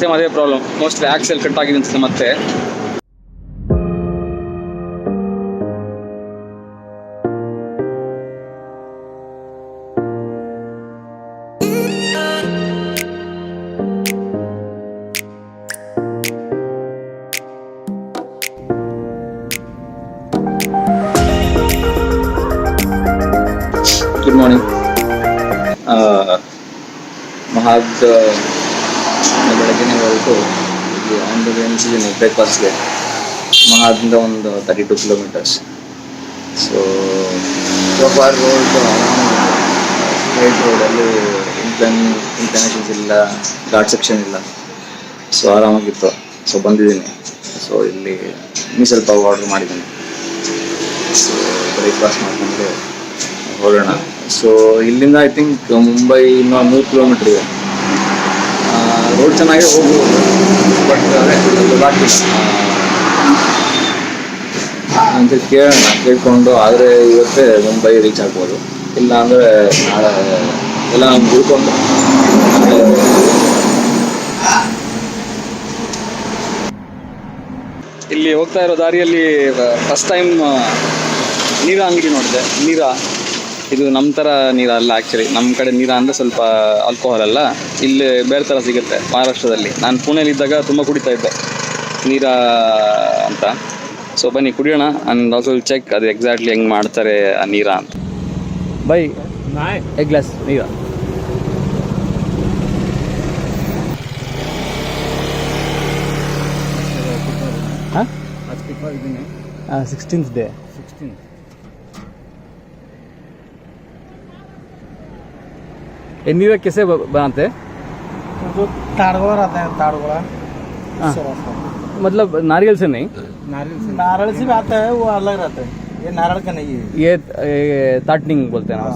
Same ಅದೇ problem, mostly axle cut ಆಗಿದೆ ಅನ್ಸುತ್ತೆ ಮತ್ತೆ. Good morning. ಮಹಾದ್ ಬೆಳಗ್ಗೆನೇ ಹೊರಟು ಆನ್ ದ ವೇ ನಿಲ್ಸಿದ್ದೀನಿ ಬ್ರೇಕ್ಫಾಸ್ಟ್ಗೆ. ಮಹಾದಿಂದ ಒಂದು 32 kilometres. So far road straight ರೋಡಲ್ಲಿ ಇನ್ಕ್ಲನೇಷನ್ಸ್ ಇಲ್ಲ, ಘಾಟ್ ಸೆಕ್ಷನ್ ಇಲ್ಲ, ಸೊ ಆರಾಮಾಗಿತ್ತು. ಸೊ ಬಂದಿದ್ದೀನಿ. ಸೊ ಇಲ್ಲಿ ಮೀಸಲ್ ಪಾವ್ ಆರ್ಡ್ರ್ ಮಾಡಿದ್ದೀನಿ. ಸೊ ಬ್ರೇಕ್ಫಾಸ್ಟ್ ಮಾಡ್ಕೊಂಡು ಹೊರಡೋಣ. ಸೊ ಇಲ್ಲಿಂದ ಐ ಥಿಂಕ್ ಮುಂಬೈ ಇನ್ನೂ 3 ಕಿಲೋಮೀಟರ್ ಇದೆ. ರೋಡ್ ಚೆನ್ನಾಗಿ ಹೋಗ್ಬೋದು, ಬಟ್ ಅದೇ ಗೊತ್ತಾಗ್ತಿಲ್ಲ ಅಂತ ಕೇಳ್ಕೊಂಡು ಆದರೆ ಇವತ್ತೇ ಮುಂಬೈ ರೀಚ್ ಆಗ್ಬೋದು. ಇಲ್ಲ ಅಂದರೆ ನಾಳೆ ಎಲ್ಲ ನಮ್ಗೆ ಉಳ್ಕೊಂಡು. ಇಲ್ಲಿ ಹೋಗ್ತಾ ಇರೋ ದಾರಿಯಲ್ಲಿ ಫಸ್ಟ್ ಟೈಮ್ ನೀರಾ ಅಂಗಡಿ ನೋಡಿದೆ. ನೀರಾ ಇದು ನಮ್ಮ ಥರ ನೀರ ಅಲ್ಲ ಆ್ಯಕ್ಚುಲಿ. ನಮ್ಮ ಕಡೆ ನೀರ ಅಂದರೆ ಸ್ವಲ್ಪ ಆಲ್ಕೋಹಾಲ್ ಅಲ್ಲ, ಇಲ್ಲಿ ಬೇರೆ ಥರ ಸಿಗುತ್ತೆ ಮಹಾರಾಷ್ಟ್ರದಲ್ಲಿ. ನಾನು ಪುಣೆಯಲ್ಲಿದ್ದಾಗ ತುಂಬ ಕುಡಿತಾ ಇದ್ದೆ ನೀರಾ ಅಂತ. ಸೊ ಬನ್ನಿ ಕುಡಿಯೋಣ. ಆ್ಯಂಡ್ ಆಲ್ಸೋ ಚೆಕ್ ಅದು ಎಕ್ಸಾಕ್ಟ್ಲಿ ಹೆಂಗೆ ಮಾಡ್ತಾರೆ ಆ ನೀರಾ ಅಂತ. ಬೈ ಎಗ್ ಗ್ಲಾಸ್ ನೀರಾ. ಹಾಂ 16th ಡೇ. नीरा कैसे बनाते हैं? जो ताड़वा रहता है, ताड़वा मतलब नारियल से नहीं? नारियल से भी आता है, वो अलग रहता है, ये नारियल का नहीं है। ये ताटनिंग बोलते हैं ना,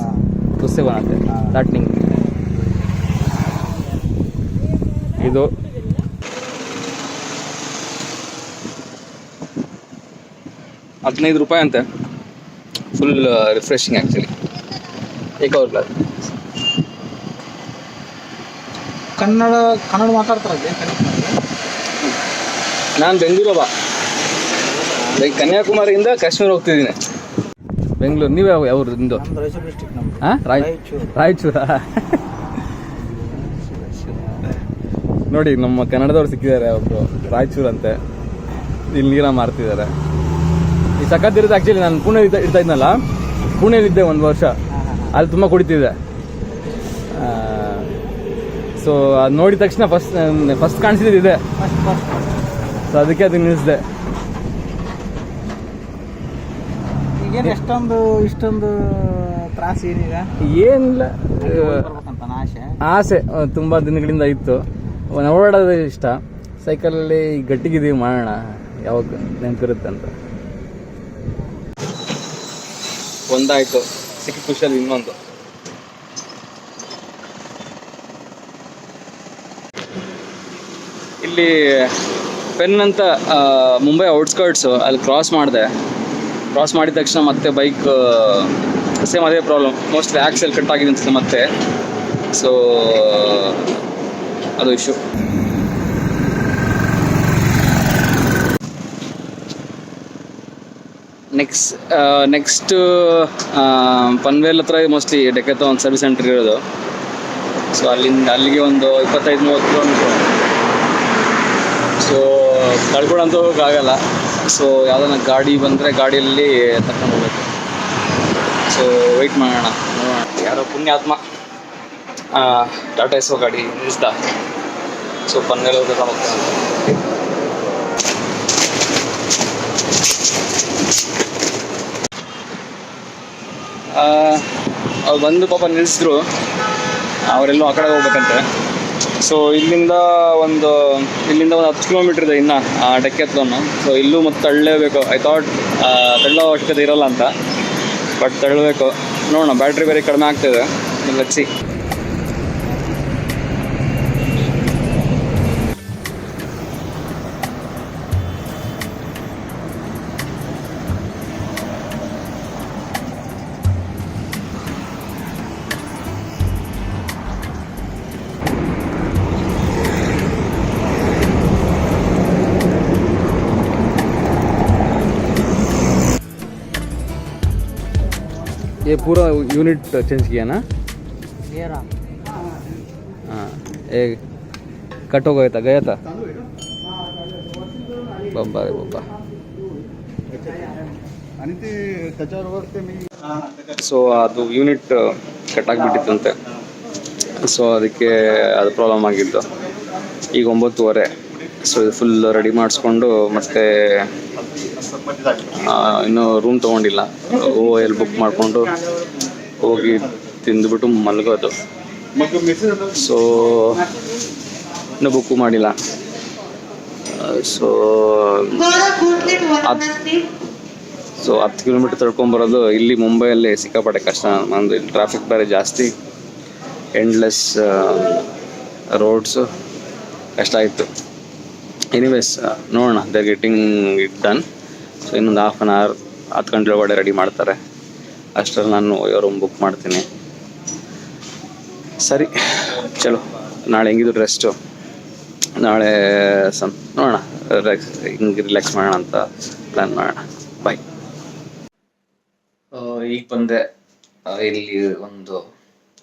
उससे बनाते हैं ताटनिंग. ಇದು 15 ರೂಪಾಯಿ ಅಂತೆ. Full refreshing actually. ಏಕ್ ಅವರ್ ಗ್ಲಾಸ್. ಕನ್ನಡ ಮಾತಾಡ್ತಾರೆ. ನಾನು ಬೆಂಗಳೂರವ, ಕನ್ಯಾಕುಮಾರಿಯಿಂದ ಕಾಶ್ಮೀರ ಹೋಗ್ತಿದ್ದೀನಿ. ಬೆಂಗಳೂರು. ನೀವು ಯಾವ್ದು ನಿಮ್ಮದು? ರಾಯಚೂರು ಡಿಸ್ಟ್ರಿಕ್ಟ್. ಹಾಂ ರಾಯಚೂರ. ನೋಡಿ ನಮ್ಮ ಕನ್ನಡದವ್ರು ಸಿಕ್ಕಿದ್ದಾರೆ ಒಬ್ರು, ರಾಯಚೂರು ಅಂತೆ. ಇಲ್ಲಿ ನೀರ ಮಾರ್ತಿದ್ದಾರೆ. ಈ ಸಖತ್ತಿರುತ್ತೆ ಆ್ಯಕ್ಚುಲಿ. ನಾನು ಪುಣೆ ಇರ್ತಾ ಇದ್ನಲ್ಲ, ಪುಣೆಯಲ್ಲಿದ್ದೆ 1 ವರ್ಷ. ಅಲ್ಲಿ ತುಂಬ ಕುಡಿತಿದ್ದೆ. ಸೊ ಅದು ನೋಡಿದ ತಕ್ಷಣ ಫಸ್ಟ್ ಕಾಣಿಸಿದ್ದು ಇದೆ. ಸೊ ಅದಕ್ಕೆ ಅದನ್ನ ನಿಲ್ಲಿಸಿದೆ. ಈಗೇನು ಇಷ್ಟೊಂದು ತ್ರಾಸ ಏನೀಗ? ಏನಿಲ್ಲ, ಆಸೆ ತುಂಬ ದಿನಗಳಿಂದ ಇತ್ತು. ಓಡಾಡೋದು ಇಷ್ಟ. ಸೈಕಲಲ್ಲಿ ಗಟ್ಟಿಗಿದ್ದೀವಿ, ಮಾಡೋಣ ಯಾವಾಗ ನೆನಪಿರುತ್ತೆ ಅಂತ. ಒಂದಾಯಿತು, ಸಿಕ್ಕ ಖುಷಿಯಲ್ಲಿ ಇನ್ನೊಂದು. ಇಲ್ಲಿ ಪೆನ್ ಅಂತ ಮುಂಬೈ ಔಟ್ಸ್ಕರ್ಟ್ಸು, ಅಲ್ಲಿ ಕ್ರಾಸ್ ಮಾಡಿದ ತಕ್ಷಣ ಮತ್ತೆ ಬೈಕ್ ಸೇಮ್ ಅದೇ ಪ್ರಾಬ್ಲಮ್, ಮೋಸ್ಟ್ಲಿ ಆಕ್ಸೆಲ್ ಕಟ್ ಆಗಿದೆ ಅನ್ಸುತ್ತೆ ಮತ್ತೆ. ಸೊ ಅದು ಇಶ್ಯೂ. ನೆಕ್ಸ್ಟ್ ಪನ್ವೇಲ್ ಹತ್ರ ಮೋಸ್ಟ್ಲಿ ಡೆಕಥಾನ್ ಸರ್ವಿಸ್ ಸೆಂಟರ್ ಇರೋದು. ಸೊ ಅಲ್ಲಿಗೆ ಒಂದು 25-30 ಕಿಲೋಮೀಟ್ರ್. ಸೊ ಕಳ್ಕೊಳ್ಳೋಂತೂ ಹೋಗೋಕ್ಕಾಗಲ್ಲ. ಸೊ ಯಾವುದನ್ನ ಗಾಡಿ ಬಂದರೆ ಗಾಡಿಯಲ್ಲಿ ತಗೊಂಡು ಹೋಗ್ಬೇಕು. ಸೊ ವೆಯ್ಟ್ ಮಾಡೋಣ, ನೋಡೋಣ. ಯಾರೋ ಪುಣ್ಯಾತ್ಮ ಟಾಟಾ ಎಸ್ಒ ಗಾಡಿ ನಿಲ್ಲಿಸ್ದ. ಸೊ ಪನ್ವೇಲ್ ಹೋಗ್ತಾ ಹೋಗ್ತಾನೆ. ಅವ್ರು ಬಂದು ಪಾಪ ನಿಲ್ಲಿಸಿದ್ರು. ಅವರೆಲ್ಲೋ ಆ ಕಡೆ ಹೋಗ್ಬೇಕಂತೆ. ಸೊ ಇಲ್ಲಿಂದ ಒಂದು 10 ಕಿಲೋಮೀಟ್ರ್ ಇದೆ ಇನ್ನು ಡೆಕ್ಯಾಥ್ಲಾನ್. ಸೊ ಇಲ್ಲೂ ಮತ್ತೆ ತಳ್ಳಲೇಬೇಕು. ಐ ಥಾಟ್ ತಳ್ಳೋ ಅವಶ್ಯಕತೆ ಇರೋಲ್ಲ ಅಂತ, ಬಟ್ ತಳ್ಳಬೇಕು. ನೋಡೋಣ, ಬ್ಯಾಟ್ರಿ ಬೇರೆ ಕಡಿಮೆ ಆಗ್ತಾಯಿದೆ. ಲಚ್ಚಿ. ये पूरा यूनिट चेंज किया ना? ये रहा हाँ, एक कट हो गया था बाबा रे बाबा. आणि ते त्याच्याबरोबर ते मी ಸೊ ಅದು ಯೂನಿಟ್ ಕಟ್ ಆಗಿಬಿಟ್ಟಿತ್ತಂತೆ. ಸೊ ಅದಕ್ಕೆ ಅದು ಪ್ರಾಬ್ಲಮ್ ಆಗಿದ್ದು. ಈಗ 9:30. ಸೊ ಇದು ಫುಲ್ ರೆಡಿ ಮಾಡಿಸ್ಕೊಂಡು ಮತ್ತೆ ಇನ್ನೂ ರೂಮ್ ತೊಗೊಂಡಿಲ್ಲ. ಎಲ್ಲಿ ಬುಕ್ ಮಾಡಿಕೊಂಡು ಹೋಗಿ ತಿಂದುಬಿಟ್ಟು ಮಲಗೋದು. ಸೊ ಇನ್ನೂ ಬುಕ್ಕು ಮಾಡಿಲ್ಲ. ಸೊ 10 ಕಿಲೋಮೀಟರ್ ತಡ್ಕೊಂಬರೋದು ಇಲ್ಲಿ ಮುಂಬೈಯಲ್ಲಿ ಸಿಕ್ಕಾಪಟ್ಟೆ ಕಷ್ಟ. ನಂದು ಇಲ್ಲಿ ಟ್ರಾಫಿಕ್ ಬೇರೆ ಜಾಸ್ತಿ, ಎಂಡ್ಲೆಸ್ ರೋಡ್ಸು, ಕಷ್ಟ ಆಯಿತು. ಎನಿವೇಸ್ ನೋಡೋಣ, they getting it done. So ಇನ್ನೊಂದು 1/2 hour 10 ಗಂಟೆ ಒಳಗಡೆ ರೆಡಿ ಮಾಡ್ತಾರೆ. ಅಷ್ಟರಲ್ಲಿ ನಾನು ರೂಮ್ ಬುಕ್ ಮಾಡ್ತೀನಿ. ಸರಿ, ಚಲೋ. ನಾಳೆ ಹೆಂಗಿದ್ರು ರೆಸ್ಟು. ನಾಳೆ ನೋಡೋಣ, ಹಿಂಗೆ ರಿಲ್ಯಾಕ್ಸ್ ಮಾಡೋಣ ಅಂತ ಪ್ಲ್ಯಾನ್ ಮಾಡೋಣ. ಬಾಯ್. ಈಗ ಬಂದೆ. ಇಲ್ಲಿ ಒಂದು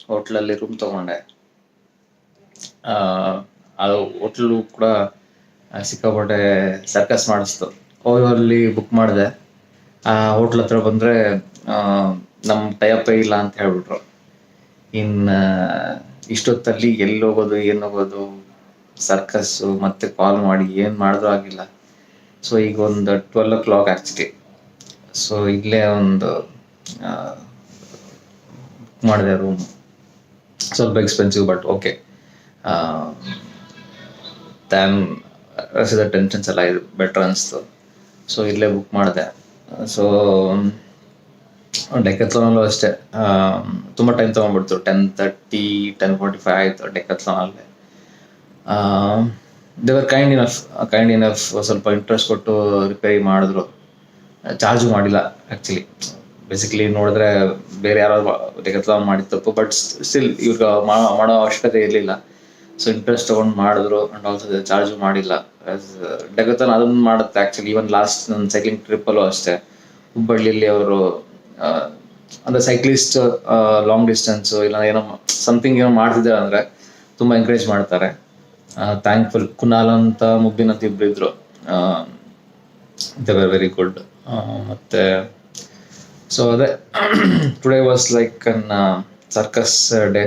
ಹೋಟ್ಲಲ್ಲಿ ರೂಮ್ ತೊಗೊಂಡೆ. ಅದು ಹೋಟ್ಲು ಕೂಡ ಸಿಕ್ಕಾಪಟ್ಟೆ ಸರ್ಕಸ್ ಮಾಡಿಸ್ತು. ಅಲ್ಲಿ ಬುಕ್ ಮಾಡಿದೆ. ಆ ಹೋಟ್ಲ್ ಹತ್ರ ಬಂದರೆ ನಮ್ಮ ಟೈಪೇ ಇಲ್ಲ ಅಂತ ಹೇಳ್ಬಿಟ್ರು. ಇನ್ನು ಇಷ್ಟೊತ್ತಲ್ಲಿ ಎಲ್ಲಿ ಹೋಗೋದು, ಏನು ಹೋಗೋದು, ಸರ್ಕಸ್ಸು, ಮತ್ತೆ ಕಾಲ್ ಮಾಡಿ ಏನು ಮಾಡಿದ್ರೂ ಆಗಿಲ್ಲ. ಸೊ ಈಗ ಒಂದು 12 o'clock ಆ್ಯಕ್ಚುಲಿ. ಸೊ ಇಲ್ಲೇ ಒಂದು ಬುಕ್ ಮಾಡಿದೆ ರೂಮ್. ಸ್ವಲ್ಪ ಎಕ್ಸ್ಪೆನ್ಸಿವ್, ಬಟ್ ಓಕೆ. ರಸಿದ ಟೆನ್ಷನ್ಸ್ ಎಲ್ಲ ಇದು ಬೆಟ್ರ್ ಅನಿಸ್ತು. ಸೊ ಇಲ್ಲೇ ಬುಕ್ ಮಾಡಿದೆ. ಸೊ ಡೆಕತ್ಲಾನಲ್ಲೂ ಅಷ್ಟೇ ತುಂಬ ಟೈಮ್ ತೊಗೊಂಡ್ಬಿಡ್ತು. 10:30, 10:45 ಆಯಿತು ಡೆಕತ್ಲಾನಲ್ಲೇ. ದೇವರ್ ಕೈಂಡ್ ಇನಫ್ ಸ್ವಲ್ಪ ಇಂಟ್ರೆಸ್ಟ್ ಕೊಟ್ಟು ರಿಪೇರಿ ಮಾಡಿದ್ರು. ಚಾರ್ಜು ಮಾಡಿಲ್ಲ ಆ್ಯಕ್ಚುಲಿ. ಬೇಸಿಕಲಿ ನೋಡಿದ್ರೆ ಬೇರೆ ಯಾರು ಡೆಕತ್ಲಾನ್ ಮಾಡಿದ ತಪ್ಪು, ಬಟ್ ಸ್ಟಿಲ್ ಇವ್ರಿಗೆ ಮಾಡೋ ಅವಶ್ಯಕತೆ ಇರಲಿಲ್ಲ. ಸೊ ಇಂಟ್ರೆಸ್ಟ್ ತೊಗೊಂಡು ಮಾಡಿದ್ರು. ಆ್ಯಂಡ್ ಆಲ್ಸೋ ಚಾರ್ಜು ಮಾಡಿಲ್ಲ. ಡೆಕತ್ಲಾನ್ ಅದನ್ನು ಮಾಡುತ್ತೆ ಆ್ಯಕ್ಚುಲಿ. ಈವನ್ ಲಾಸ್ಟ್ ನನ್ನ ಸೈಕ್ಲಿಂಗ್ ಟ್ರಿಪ್ಪಲ್ಲೂ ಅಷ್ಟೇ, ಹುಬ್ಬಳ್ಳಿಯಲ್ಲಿ ಅವರು ಅಂದರೆ ಸೈಕ್ಲಿಸ್ಟ್ ಲಾಂಗ್ ಡಿಸ್ಟೆನ್ಸು ಇಲ್ಲ ಏನೋ ಸಮಥಿಂಗ್ ಏನೋ ಮಾಡ್ತಿದ್ದಾರೆ ಅಂದರೆ ತುಂಬ ಎಂಕರೇಜ್ ಮಾಡ್ತಾರೆ. ಥ್ಯಾಂಕ್ಫುಲ್. ಕುನಾಲ್ ಅಂತ, ಮುಬ್ಬಿನ್ ಅಂತ ಇಬ್ಬರು ಇದ್ದರು. They were very good. ಮತ್ತು ಸೊ ಅದೇ today was like an circus day.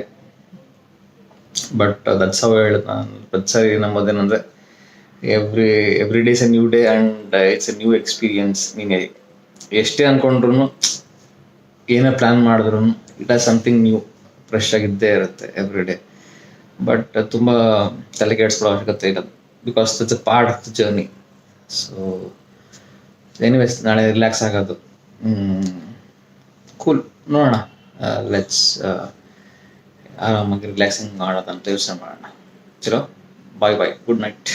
But that's how ಹೇಳಿದ್ ನಾನು. ಪ್ರತಿ ಸರಿ ನಮ್ಮದೇನಂದರೆ every day is a new day and it's a new experience. ನೀನು ಎಷ್ಟೇ ಅಂದ್ಕೊಂಡ್ರು, ಏನೇ ಪ್ಲ್ಯಾನ್ ಮಾಡಿದ್ರು, it as something new, fresh ಆಗಿದ್ದೇ ಇರುತ್ತೆ ಎವ್ರಿ ಡೇ. ಬಟ್ ತುಂಬ ತಲೆ ಕೆಡಿಸ್ಕೊಳ್ಳೋ ಅವಶ್ಯಕತೆ ಇಲ್ಲ, because it's a part of the journey. So anyways ನಾಳೆ ರಿಲ್ಯಾಕ್ಸ್ ಆಗೋದು. ಕೂಲ್. ನೋಡೋಣ, ಲೆಟ್ಸ್ ಆರಾಮಾಗಿ ರಿಲ್ಯಾಕ್ಸಿಂಗ್ ಮಾಡೋದಂತ ಯೋಚನೆ ಮಾಡೋಣ. ಚಲೋ, ಬಾಯ್ ಬಾಯ್, ಗುಡ್ ನೈಟ್.